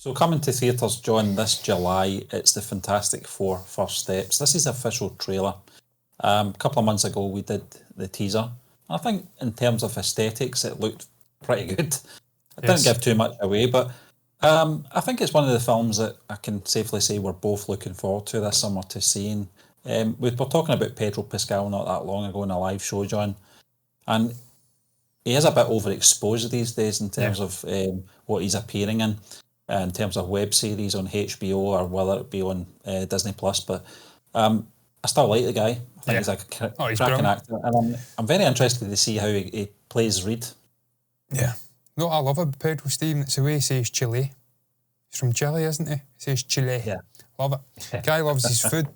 So coming to theatres, John, this July, it's the Fantastic Four First Steps. This is the official trailer. A couple of months ago, we did the teaser. I think in terms of aesthetics, it looked pretty good. It didn't give too much away, but I think it's one of the films that I can safely say we're both looking forward to this summer to seeing. We were talking about Pedro Pascal not that long ago in a live show, John, and he is a bit overexposed these days in terms of what he's appearing in terms of web series on HBO or whether it be on Disney Plus. But I still like the guy. I think he's a cracking actor, and I'm very interested to see how he plays Reed. Yeah. No, I love it, Pedro, Stephen. It's the way he says Chile. He's from Chile, isn't he? He says Chile. Yeah. Love it. Guy loves his food,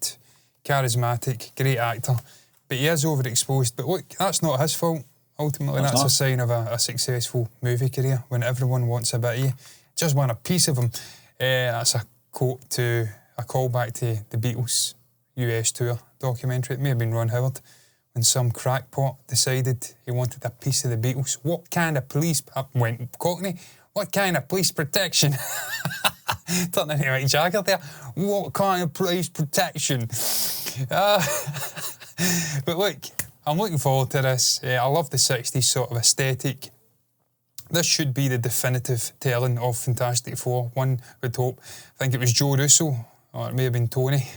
charismatic, great actor, but he is overexposed. But look, that's not his fault. Ultimately, that's a sign of a successful movie career when everyone wants a bit of you. Just want a piece of him. That's a quote to a callback to the Beatles US tour documentary. It may have been Ron Howard when some crackpot decided he wanted a piece of the Beatles. What kind of police... went Cockney. What kind of police protection? Turning into Mick Jagger there. What kind of police protection? But look, I'm looking forward to this. I love the 60s sort of aesthetic. This should be the definitive telling of Fantastic Four. One would hope. I think it was Joe Russo, or it may have been Tony.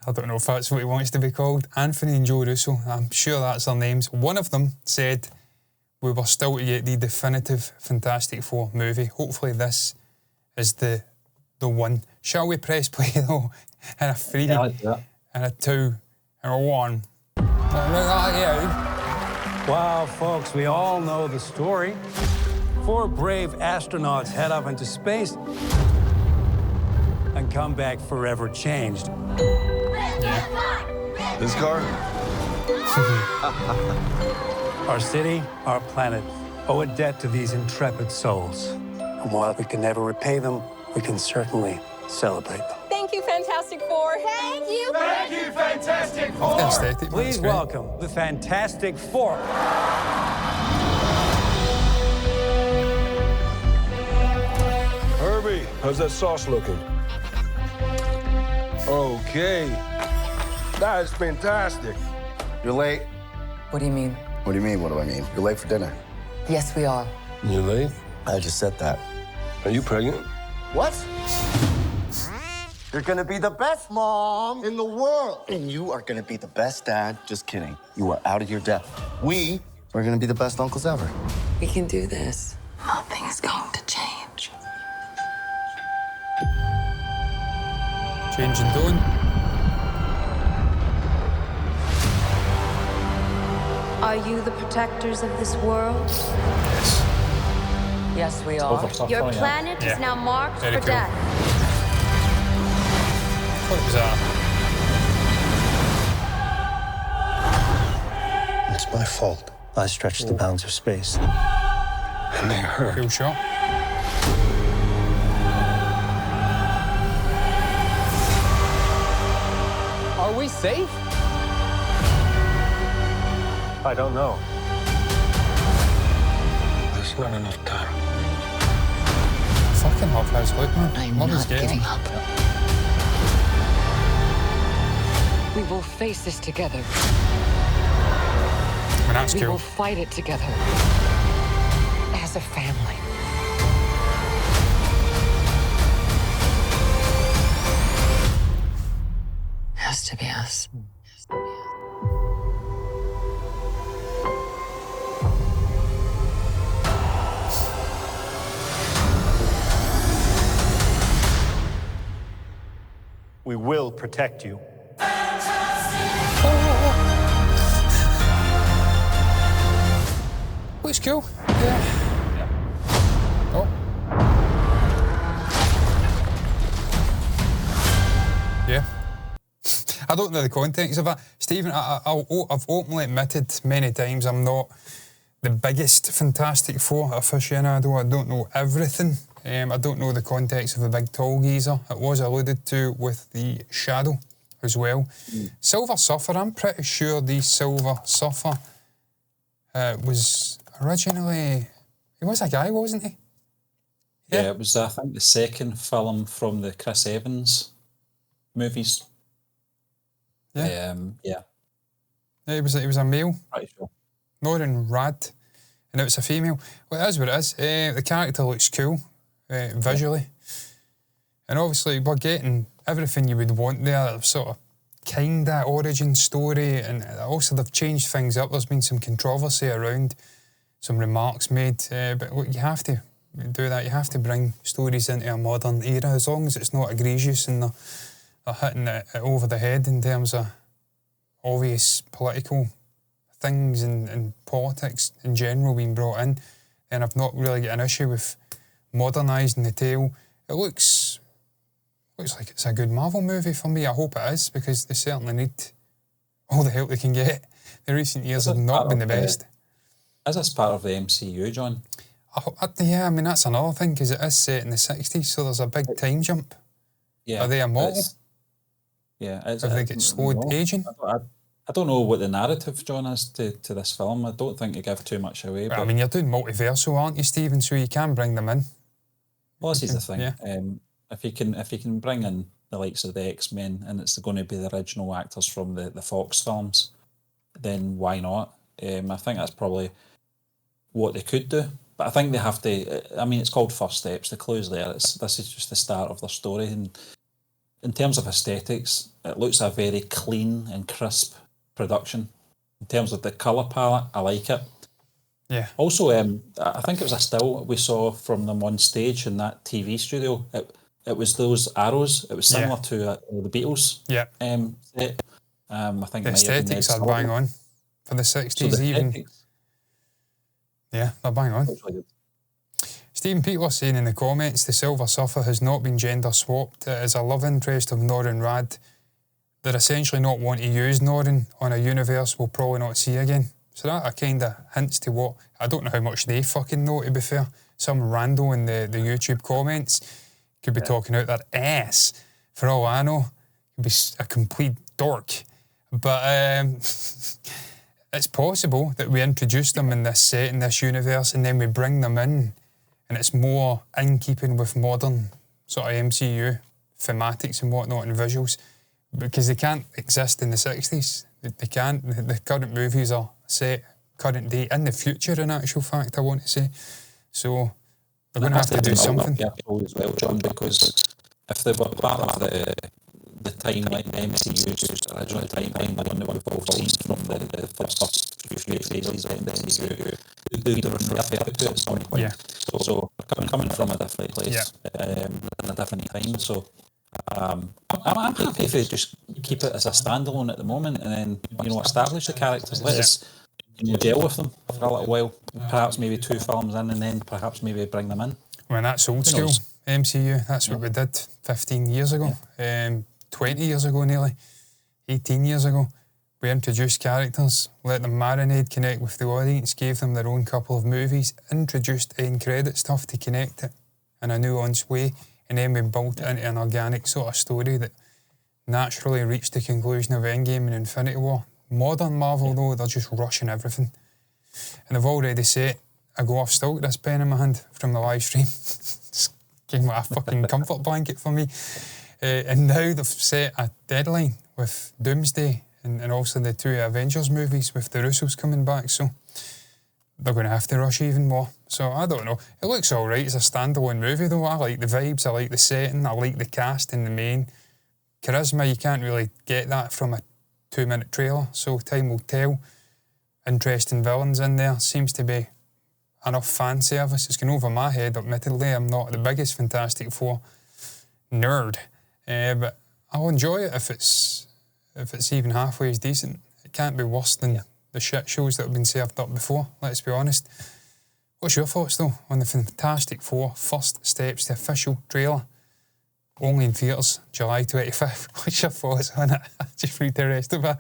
I don't know if that's what he wants to be called. Anthony and Joe Russo, I'm sure that's their names. One of them said we were still to get the definitive Fantastic Four movie. Hopefully this is the one. Shall we press play though? And a 3, and a 2, and a 1. Wow, folks, we all know the story. 4 brave astronauts head up into space and come back forever changed. This car? Our city, our planet, owe a debt to these intrepid souls. And while we can never repay them, we can certainly celebrate them. Thank you, Fantastic Four. Thank you. Thank you, Fantastic Four. Please welcome the Fantastic Four. Herbie, how's that sauce looking? Okay. That is fantastic. You're late. What do you mean? What do you mean, what do I mean? You're late for dinner. Yes, we are. You late? I just said that. Are you pregnant? What? You're gonna be the best mom in the world. And you are gonna be the best dad. Just kidding. You are out of your depth. We are gonna be the best uncles ever. We can do this. Nothing's going to change. Changing tone. Are you the protectors of this world? Yes. Yes, we are. Your planet is now marked for death. What was that? It's my fault. I stretched the bounds of space. And they hurt. Cool shot. Are we safe? I don't know. There's not enough time. Fucking love House Luke, man. I'm Love his not game. giving up. We will face this together. And that's We cool. will fight it together. As a family. Has to be us. We will protect you. Looks cool. Yeah. Oh. Yeah. I don't know the context of it. Stephen, I've openly admitted many times I'm not the biggest Fantastic Four aficionado. I don't know everything. I don't know the context of the big tall geezer. It was alluded to with the Shadow as well. Silver Surfer, I'm pretty sure the Silver Surfer was originally... He was a guy, wasn't he? Yeah, it was, I think, the second film from the Chris Evans movies. Yeah. Yeah. It was a male. Pretty sure. Norrin Rad. And it was a female. Well, it is what it is. The character looks cool visually. And obviously we're getting everything you would want there, sort of kind of origin story, and also they've changed things up. There's been some controversy around some remarks made, but look, you have to do that. You have to bring stories into a modern era, as long as it's not egregious and they're hitting it over the head in terms of obvious political things and politics in general being brought in. And I've not really got an issue with modernising the tale. It looks like it's a good Marvel movie for me. I hope it is, because they certainly need all the help they can get. The recent years have not been the best. Is this part of the MCU, John? Yeah, I mean, that's another thing, because it is set in the 60s, so there's a big time jump. Yeah. Are they immortal? Have they get slowed aging? I don't know what the narrative, John, is to this film. I don't think you give too much away. But I mean, you're doing multiversal, aren't you, Stephen? So you can bring them in. Well, this is the thing. Yeah. If you can bring in the likes of the X-Men, and it's going to be the original actors from the Fox films, then why not? I think that's probably what they could do. But I think they have to. I mean, it's called First Steps. The clue's there. This is just the start of their story. And in terms of aesthetics, it looks a very clean and crisp production. In terms of the colour palette, I like it. Yeah. Also, I think it was a still we saw from them on stage in that TV studio. It was those arrows. It was similar to the Beatles. Yeah. Set. I think the aesthetics are bang on for the 60s, so even. Yeah, they're bang on. Really, Stephen Peter saying in the comments, the Silver Surfer has not been gender swapped. It is a love interest of Norrin Rad. They're essentially not want to use Norrin on a universe we'll probably not see again. So that kind of hints to what, I don't know how much they fucking know, to be fair. Some rando in the YouTube comments could be talking out their ass. For all I know, could be a complete dork. But it's possible that we introduce them in this set, in this universe, and then we bring them in, and it's more in keeping with modern sort of MCU thematics and whatnot and visuals, because they can't exist in the 60s. They can't. The current movies are set current day, in the future, in actual fact, I want to say. So they're going to have to do something. As well, John, because if they were part of the timeline, the MCU's original timeline, the one that we've all seen from the first few phases of the MCU, they would refer to it at some point. Yeah. So coming from a different place, in a different time. So I'm happy if they just keep it as a standalone at the moment, and then establish the characters. Let us gel with them for a little while. Perhaps maybe 2 films in, and then perhaps maybe bring them in. Well, that's old school MCU. That's what we did 15 years ago, 20 years ago nearly, 18 years ago. We introduced characters, let them marinate, connect with the audience, gave them their own couple of movies, introduced end credit stuff to connect it in a nuanced way, and then we built it into an organic sort of story that naturally reached the conclusion of Endgame and Infinity War. Modern Marvel, though, they're just rushing everything. And they've already set I go off still with this pen in my hand from the live stream. Just came like a fucking comfort blanket for me. And now they've set a deadline with Doomsday and also the 2 Avengers movies with the Russos coming back. So they're going to have to rush even more. So I don't know. It looks all right. It's a standalone movie, though. I like the vibes. I like the setting. I like the cast and the main charisma. You can't really get that from a 2-minute trailer. So time will tell. Interesting villains in there. Seems to be enough fan service. It's going over my head, admittedly. I'm not the biggest Fantastic Four nerd, but I'll enjoy it if it's even halfway as decent. It can't be worse than the shit shows that have been served up before, let's be honest. What's your thoughts, though, on the Fantastic Four First Steps, the official trailer? Only in theatres, July 25th. What's your thoughts on it? Just read the rest of it.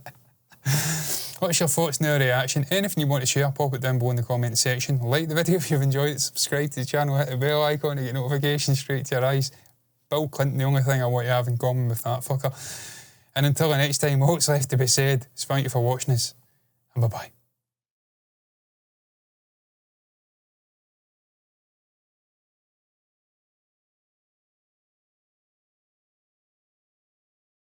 What's your thoughts and our reaction? Anything you want to share, pop it down below in the comment section. Like the video if you've enjoyed it, subscribe to the channel, hit the bell icon to get notifications straight to your eyes. Bill Clinton, the only thing I want to have in common with that fucker. And until the next time, all that's left to be said is thank you for watching us, and bye-bye.